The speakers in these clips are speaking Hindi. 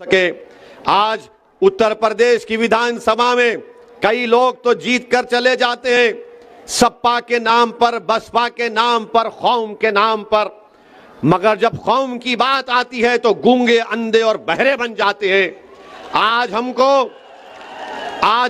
सके। आज उत्तर प्रदेश की विधानसभा में कई लोग तो जीत कर चले जाते हैं, सपा के नाम पर, बसपा के नाम पर, कौम के नाम पर, मगर जब कौम की बात आती है तो गूंगे, अंधे और बहरे बन जाते हैं। आज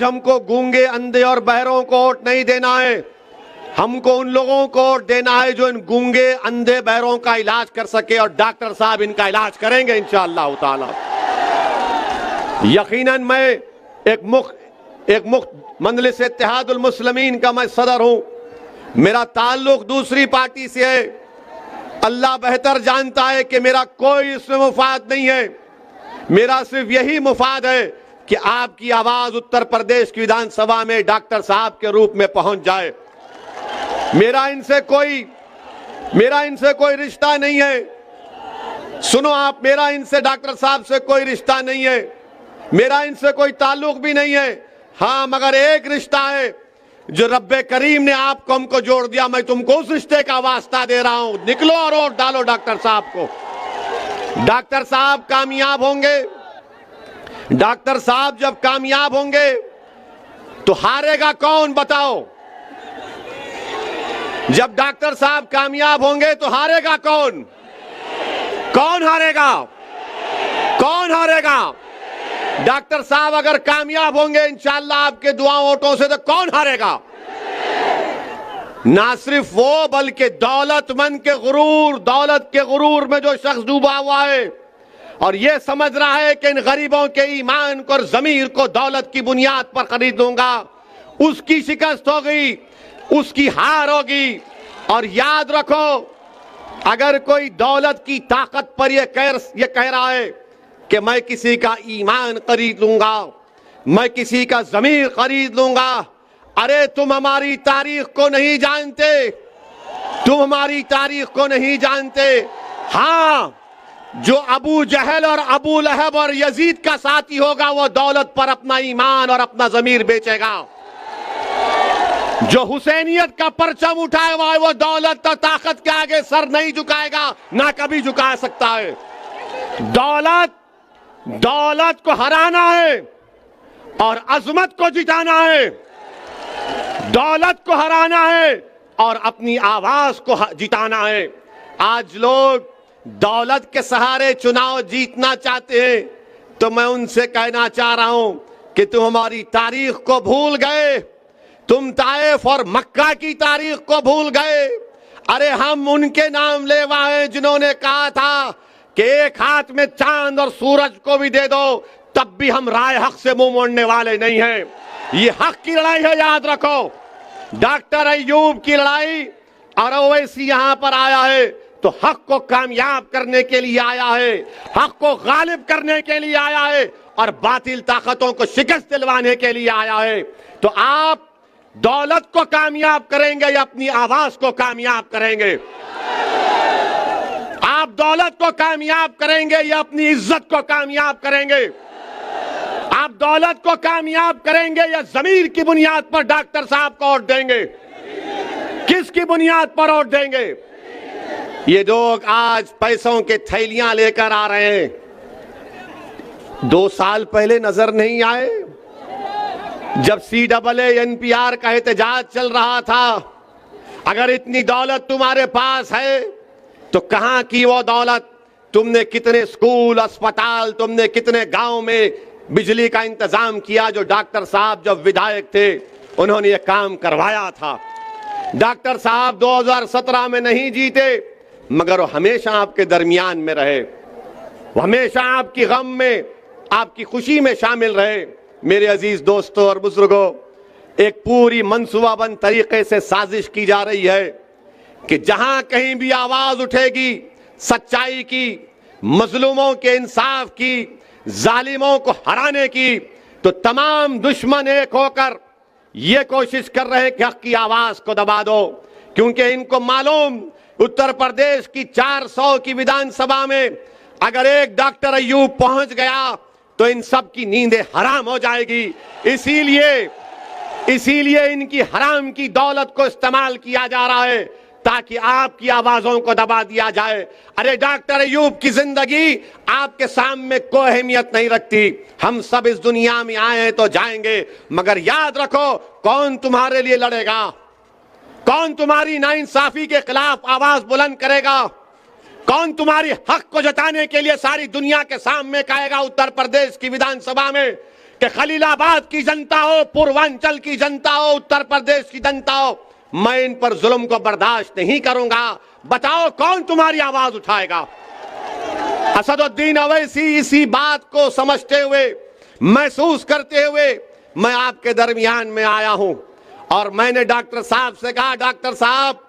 हमको गूंगे, अंधे और बहरों को वोट नहीं देना है, हमको उन लोगों को वोट देना है जो इन गूंगे, अंधे, बहरों का इलाज कर सके, और डॉक्टर साहब इनका इलाज करेंगे इंशाअल्लाह ताला। यकीनन मैं एक मुख्त मजलिस इत्तेहादुल मुस्लिमीन का मैं सदर हूं। मेरा ताल्लुक दूसरी पार्टी से है। अल्लाह बेहतर जानता है कि मेरा कोई इसमें मुफाद नहीं है। मेरा सिर्फ यही मुफाद है कि आपकी आवाज उत्तर प्रदेश की विधानसभा में डॉक्टर साहब के रूप में पहुंच जाए। मेरा इनसे कोई रिश्ता नहीं है। सुनो आप, मेरा इनसे, डॉक्टर साहब से कोई रिश्ता नहीं है, मेरा इनसे कोई ताल्लुक भी नहीं है। हाँ, मगर एक रिश्ता है जो रब्बे करीम ने आपको हमको जोड़ दिया। मैं तुमको उस रिश्ते का वास्ता दे रहा हूं, निकलो और वोट डालो डॉक्टर साहब को। डॉक्टर साहब कामयाब होंगे। डॉक्टर साहब जब कामयाब होंगे तो हारेगा कौन, बताओ? जब डॉक्टर साहब कामयाब होंगे तो हारेगा कौन? कौन हारेगा? कौन हारेगा? डॉक्टर साहब अगर कामयाब होंगे इंशाअल्लाह आपके दुआ वोटों से, तो कौन हारेगा? ना सिर्फ वो, बल्कि दौलत के गुरूर में जो शख्स डूबा हुआ है और ये समझ रहा है कि इन गरीबों के ईमान को और जमीर को दौलत की बुनियाद पर खरीद दूंगा, उसकी शिकस्त होगी, उसकी हार होगी। और याद रखो, अगर कोई दौलत की ताकत पर ये कह रहा है कि मैं किसी का ईमान खरीद लूंगा, मैं किसी का ज़मीर खरीद लूंगा, अरे तुम हमारी तारीख को नहीं जानते, तुम हमारी तारीख को नहीं जानते। हाँ, जो अबू जहल और अबू लहब और यजीद का साथी होगा वो दौलत पर अपना ईमान और अपना ज़मीर बेचेगा। जो हुसैनियत का परचम उठाए हुआ है वो दौलत और ताकत के आगे सर नहीं झुकाएगा, ना कभी झुका सकता है। दौलत को हराना है और अजमत को जिताना है। दौलत को हराना है और अपनी आवाज को जिताना है। आज लोग दौलत के सहारे चुनाव जीतना चाहते हैं, तो मैं उनसे कहना चाह रहा हूं कि तुम हमारी तारीख को भूल गए, तुम ताइफ और मक्का की तारीख को भूल गए। अरे हम उनके नाम लेवा हैं जिन्होंने कहा था कि एक हाथ में चांद और सूरज को भी दे दो, तब भी हम राय हक से मुंह मोड़ने वाले नहीं हैं। ये हक की लड़ाई है, याद रखो। डॉक्टर अय्यूब की लड़ाई, और ओवैसी यहां पर आया है तो हक को कामयाब करने के लिए आया है, हक को गालिब करने के लिए आया है और बातिल ताकतों को शिकस्त दिलवाने के लिए आया है। तो आप दौलत को कामयाब करेंगे या अपनी आवाज को कामयाब करेंगे? आप दौलत को कामयाब करेंगे या अपनी इज्जत को कामयाब करेंगे? आप दौलत को कामयाब करेंगे या जमीर की बुनियाद पर डॉक्टर साहब को वोट देंगे? किसकी बुनियाद पर वोट देंगे? ये लोग आज पैसों के थैलियां लेकर आ रहे हैं, 2 साल पहले नजर नहीं आए जब CAA NPR का एहतजाज चल रहा था? अगर इतनी दौलत तुम्हारे पास है तो कहां की वो दौलत? तुमने कितने स्कूल, अस्पताल, तुमने कितने गांव में बिजली का इंतजाम किया? जो डॉक्टर साहब जब विधायक थे उन्होंने ये काम करवाया था। डॉक्टर साहब 2017 में नहीं जीते, मगर वो हमेशा आपके दरमियान में रहे, वो हमेशा आपकी गम में, आपकी खुशी में शामिल रहे। मेरे अजीज दोस्तों और बुजुर्गों, एक पूरी मंसूबाबंद तरीके से साजिश की जा रही है कि जहां कहीं भी आवाज उठेगी सच्चाई की, मजलूमों के इंसाफ की, जालिमों को हराने की, तो तमाम दुश्मन एक होकर ये कोशिश कर रहे हैं कि हक की आवाज को दबा दो। क्योंकि इनको मालूम, उत्तर प्रदेश की 400 की विधानसभा में अगर एक डॉक्टर अय्यूब पहुंच गया तो इन सब की नींदें हराम हो जाएगी। इसीलिए इनकी हराम की दौलत को इस्तेमाल किया जा रहा है ताकि आपकी आवाजों को दबा दिया जाए। अरे डॉक्टर अयूब की जिंदगी आपके सामने कोई अहमियत नहीं रखती। हम सब इस दुनिया में आए हैं तो जाएंगे, मगर याद रखो कौन तुम्हारे लिए लड़ेगा, कौन तुम्हारी नाइंसाफी के खिलाफ आवाज बुलंद करेगा, कौन तुम्हारी हक को जताने के लिए सारी दुनिया के सामने कहेगा उत्तर प्रदेश की विधानसभा में कि खलीलाबाद की जनता हो, पूर्वांचल की जनता हो, उत्तर प्रदेश की जनता हो, मैं इन पर जुल्म को बर्दाश्त नहीं करूंगा। बताओ कौन तुम्हारी आवाज उठाएगा। असदुद्दीन अवैसी इसी बात को समझते हुए, महसूस करते हुए मैं आपके दरमियान में आया हूं और मैंने डॉक्टर साहब से कहा, डॉक्टर साहब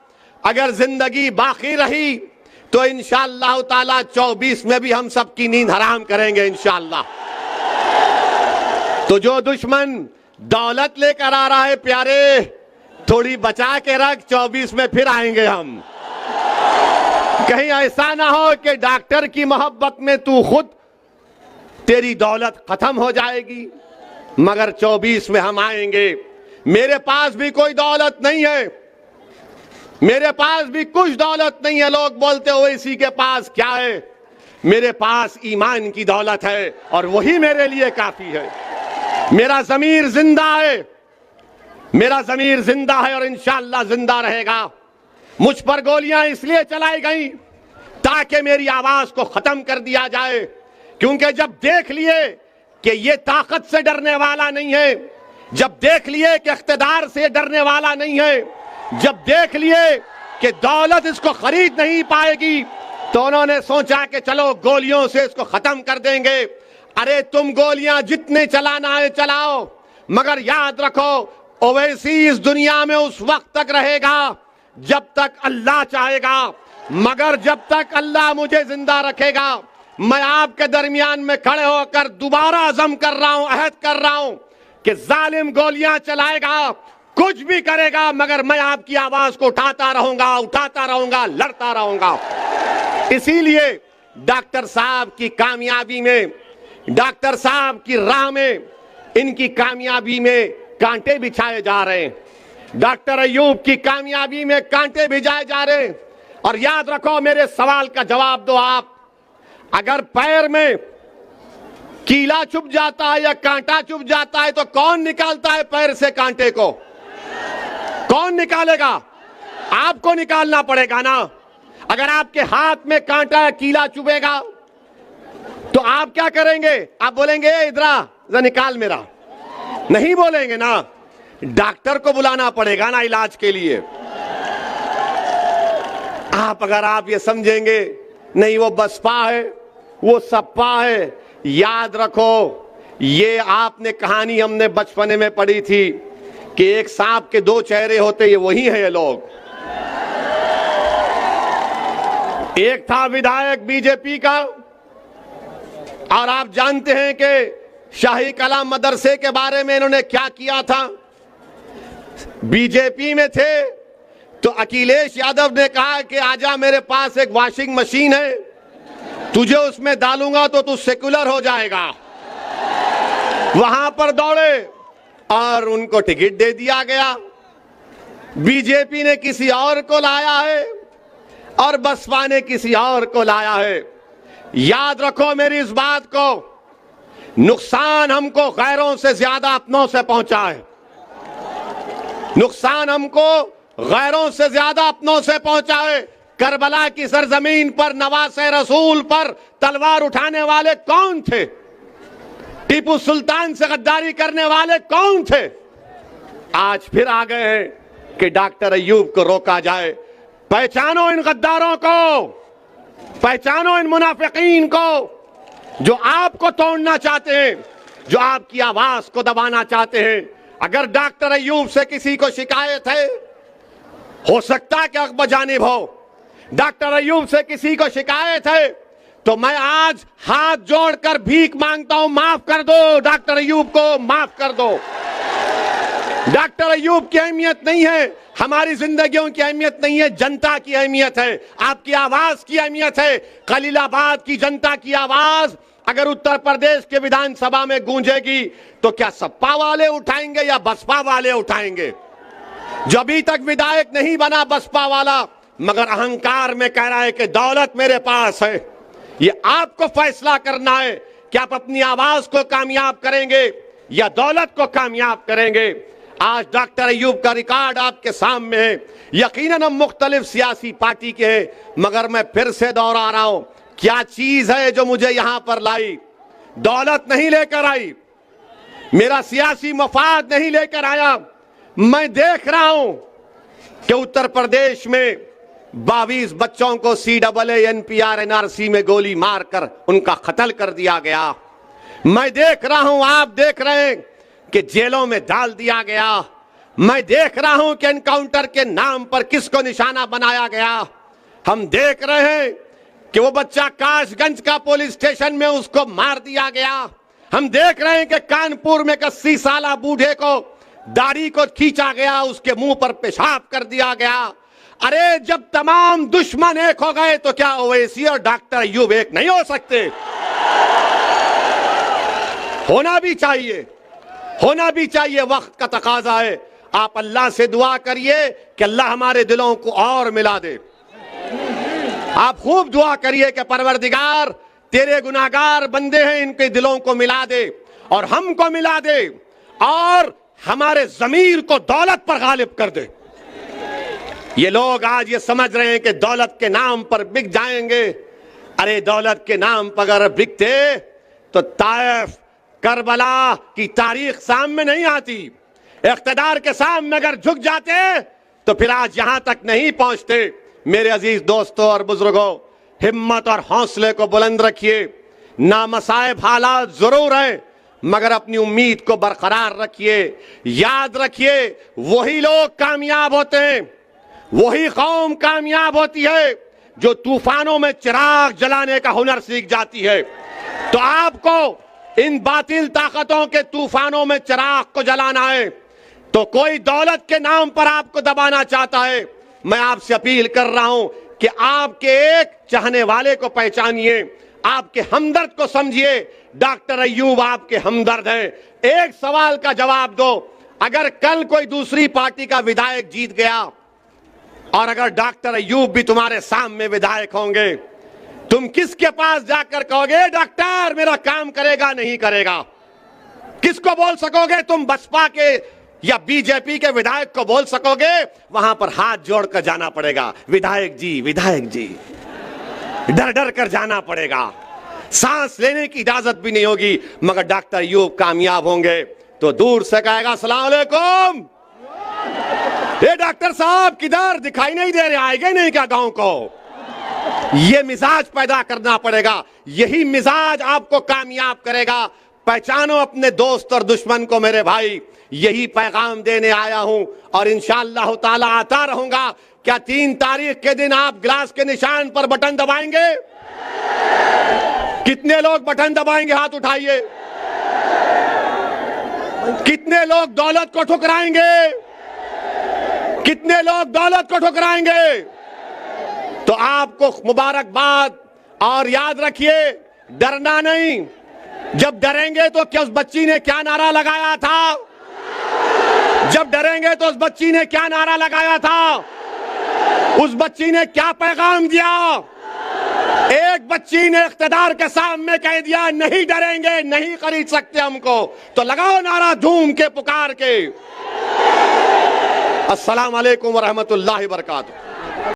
अगर जिंदगी बाकी रही तो इंशाअल्लाह ताला 24 में भी हम सबकी नींद हराम करेंगे इंशाअल्लाह। तो जो दुश्मन दौलत लेकर आ रहा है प्यारे, थोड़ी बचा के रख, 24 में फिर आएंगे हम। कहीं ऐसा ना हो कि डॉक्टर की मोहब्बत में तू खुद तेरी दौलत खत्म हो जाएगी, मगर 24 में हम आएंगे। मेरे पास भी कोई दौलत नहीं है, मेरे पास भी कुछ दौलत नहीं है। लोग बोलते हो इसी के पास क्या है, मेरे पास ईमान की दौलत है और वही मेरे लिए काफी है। मेरा ज़मीर जिंदा है, मेरा ज़मीर जिंदा है और इंशाअल्लाह जिंदा रहेगा। मुझ पर गोलियां इसलिए चलाई गई ताकि मेरी आवाज को खत्म कर दिया जाए, क्योंकि जब देख लिए कि ये ताकत से डरने वाला नहीं है, जब देख लिए कि इख्तिदार से डरने वाला नहीं है, जब देख लिए कि दौलत इसको खरीद नहीं पाएगी, तो उन्होंने सोचा कि चलो गोलियों से इसको खत्म कर देंगे। अरे तुम गोलियां जितने चलाना है चलाओ, मगर याद रखो ओवैसी इस दुनिया में उस वक्त तक रहेगा जब तक अल्लाह चाहेगा, मगर जब तक अल्लाह मुझे जिंदा रखेगा। मैं आपके दरमियान में खड़े होकर दोबारा अज़म कर रहा हूं, अहद कर रहा हूं कि जालिम गोलियां चलाएगा, कुछ भी करेगा, मगर मैं आपकी आवाज को उठाता रहूंगा, लड़ता रहूंगा। इसीलिए डॉक्टर साहब की कामयाबी में, डॉक्टर साहब की राह में, इनकी कामयाबी में कांटे बिछाए जा रहे हैं। डॉक्टर अयूब की कामयाबी में कांटे भिजाए जा रहे हैं। और याद रखो, मेरे सवाल का जवाब दो आप, अगर पैर में कीला चुभ जाता है या कांटा चुभ जाता है तो कौन निकालता है पैर से कांटे को? कौन निकालेगा? आपको निकालना पड़ेगा ना। अगर आपके हाथ में कांटा या कीला चुभेगा तो आप क्या करेंगे? आप बोलेंगे इधर निकाल मेरा? नहीं बोलेंगे ना, डॉक्टर को बुलाना पड़ेगा ना इलाज के लिए। अगर आप ये समझेंगे नहीं वो बसपा है, वो सपा है, याद रखो ये आपने कहानी हमने बचपने में पढ़ी थी कि एक सांप के दो चेहरे होते, ये वही है ये लोग। एक था विधायक बीजेपी का, और आप जानते हैं कि शाही कलाम मदरसे के बारे में इन्होंने क्या किया था। बीजेपी में थे तो अखिलेश यादव ने कहा कि आजा मेरे पास एक वॉशिंग मशीन है, तुझे उसमें डालूंगा तो तू सेकुलर हो जाएगा। वहां पर दौड़े और उनको टिकट दे दिया गया। बीजेपी ने किसी और को लाया है और बसपा ने किसी और को लाया है। याद रखो मेरी इस बात को, नुकसान हमको गैरों से ज्यादा अपनों से पहुंचा है। नुकसान हमको गैरों से ज्यादा अपनों से पहुंचा है। करबला की सरजमीन पर नवासे रसूल पर तलवार उठाने वाले कौन थे? टीपू सुल्तान से गद्दारी करने वाले कौन थे? आज फिर आ गए हैं कि डॉक्टर अयूब को रोका जाए। पहचानो इन गद्दारों को, पहचानो इन मुनाफिकीन को जो आपको तोड़ना चाहते हैं, जो आपकी आवाज को दबाना चाहते हैं। अगर डॉक्टर अयूब से किसी को शिकायत है, हो सकता है कि हक बजानिब हो, डॉक्टर अयूब से किसी को शिकायत है तो मैं आज हाथ जोड़कर भीख मांगता हूं, माफ कर दो डॉक्टर अयूब को, माफ कर दो। डॉक्टर अयूब की अहमियत नहीं है, हमारी जिंदगियों की अहमियत नहीं है, जनता की अहमियत है, आपकी आवाज की अहमियत है। खलीलाबाद की जनता की आवाज अगर उत्तर प्रदेश के विधानसभा में गूंजेगी तो क्या सपा वाले उठाएंगे या बसपा वाले उठाएंगे? जो अभी तक विधायक नहीं बना बसपा वाला, मगर अहंकार में कह रहा है कि दौलत मेरे पास है। ये आपको फैसला करना है कि आप अपनी आवाज को कामयाब करेंगे या दौलत को कामयाब करेंगे। आज डॉक्टर अय्यूब का रिकॉर्ड आपके सामने है। यकीनन हम मुख्तलिफ सियासी पार्टी के हैं, मगर मैं फिर से दोहरा रहा हूं, क्या चीज है जो मुझे यहां पर लाई? दौलत नहीं लेकर आई, मेरा सियासी मफाद नहीं लेकर आया। मैं देख रहा हूं कि उत्तर प्रदेश में 22 बच्चों को CAA NPR NRC में गोली मारकर उनका कत्ल कर दिया गया। मैं देख रहा हूं, आप देख रहे हैं कि जेलों में डाल दिया गया। मैं देख रहा हूं कि एनकाउंटर के नाम पर किसको निशाना बनाया गया। हम देख रहे हैं कि वो बच्चा कासगंज का पुलिस स्टेशन में उसको मार दिया गया। हम देख रहे हैं कि कानपुर में 80 साल बूढ़े को दाढ़ी को खींचा गया, उसके मुंह पर पेशाब कर दिया गया। अरे जब तमाम दुश्मन एक हो गए तो क्या ओवैसी और डॉक्टर अय्यूब एक नहीं हो सकते? होना भी चाहिए, होना भी चाहिए, वक्त का तकाजा है। आप अल्लाह से दुआ करिए कि अल्लाह हमारे दिलों को और मिला दे। आप खूब दुआ करिए कि परवरदिगार तेरे गुनाहगार बंदे हैं, इनके दिलों को मिला दे और हमको मिला दे और हमारे ज़मीर को दौलत पर गालिब कर दे। ये लोग आज ये समझ रहे हैं कि दौलत के नाम पर बिक जाएंगे। अरे दौलत के नाम पर अगर बिकते तो ताइफ करबला की तारीख सामने नहीं आती। इख्तिदार के सामने अगर झुक जाते तो फिर आज यहां तक नहीं पहुंचते। मेरे अजीज दोस्तों और बुजुर्गों, हिम्मत और हौसले को बुलंद रखिए। नामसाइब हालात जरूर हैं, मगर अपनी उम्मीद को बरकरार रखिए। याद रखिए, वही लोग कामयाब होते हैं, वही कौम कामयाब होती है जो तूफानों में चिराग जलाने का हुनर सीख जाती है। तो आपको इन बातिल ताकतों के तूफानों में चिराग को जलाना है। तो कोई दौलत के नाम पर आपको दबाना चाहता है, मैं आपसे अपील कर रहा हूं कि आपके एक चाहने वाले को पहचानिए, आपके हमदर्द को समझिए। डॉक्टर अय्यूब आपके हमदर्द हैं। एक सवाल का जवाब दो, अगर कल कोई दूसरी पार्टी का विधायक जीत गया और अगर डॉक्टर अय्यूब भी तुम्हारे सामने विधायक होंगे, तुम किसके पास जाकर कहोगे डॉक्टर मेरा काम करेगा नहीं करेगा? किसको बोल सकोगे? तुम बसपा के या बीजेपी के विधायक को बोल सकोगे? वहां पर हाथ जोड़कर जाना पड़ेगा, विधायक जी, विधायक जी, डर डर कर जाना पड़ेगा, सांस लेने की इजाजत भी नहीं होगी। मगर डॉक्टर अय्यूब कामयाब होंगे तो दूर से कहेगा अस्सलाम वालेकुम, ये डॉक्टर साहब किधर, दिखाई नहीं दे रहे, आएंगे नहीं क्या गांव को? ये मिजाज पैदा करना पड़ेगा। यही मिजाज आपको कामयाब करेगा। पहचानो अपने दोस्त और दुश्मन को मेरे भाई। यही पैगाम देने आया हूं और इंशाअल्लाह ताला आता रहूंगा। क्या 3 तारीख के दिन आप गिलास के निशान पर बटन दबाएंगे? कितने लोग बटन दबाएंगे? हाथ उठाइए। कितने लोग दौलत को ठुकराएंगे? कितने लोग दौलत को ठुकराएंगे? तो आपको मुबारकबाद। और याद रखिए, डरना नहीं। जब डरेंगे तो क्या उस बच्ची ने क्या नारा लगाया था? जब डरेंगे तो उस बच्ची ने क्या नारा लगाया था? उस बच्ची ने क्या पैगाम दिया? एक बच्ची ने इख्तिदार के सामने कह दिया नहीं डरेंगे, नहीं खरीद सकते हमको, तो लगाओ नारा धूम के पुकार के। अस्सलाम वालेकुम व रहमतुल्लाहि व बरकातुहू।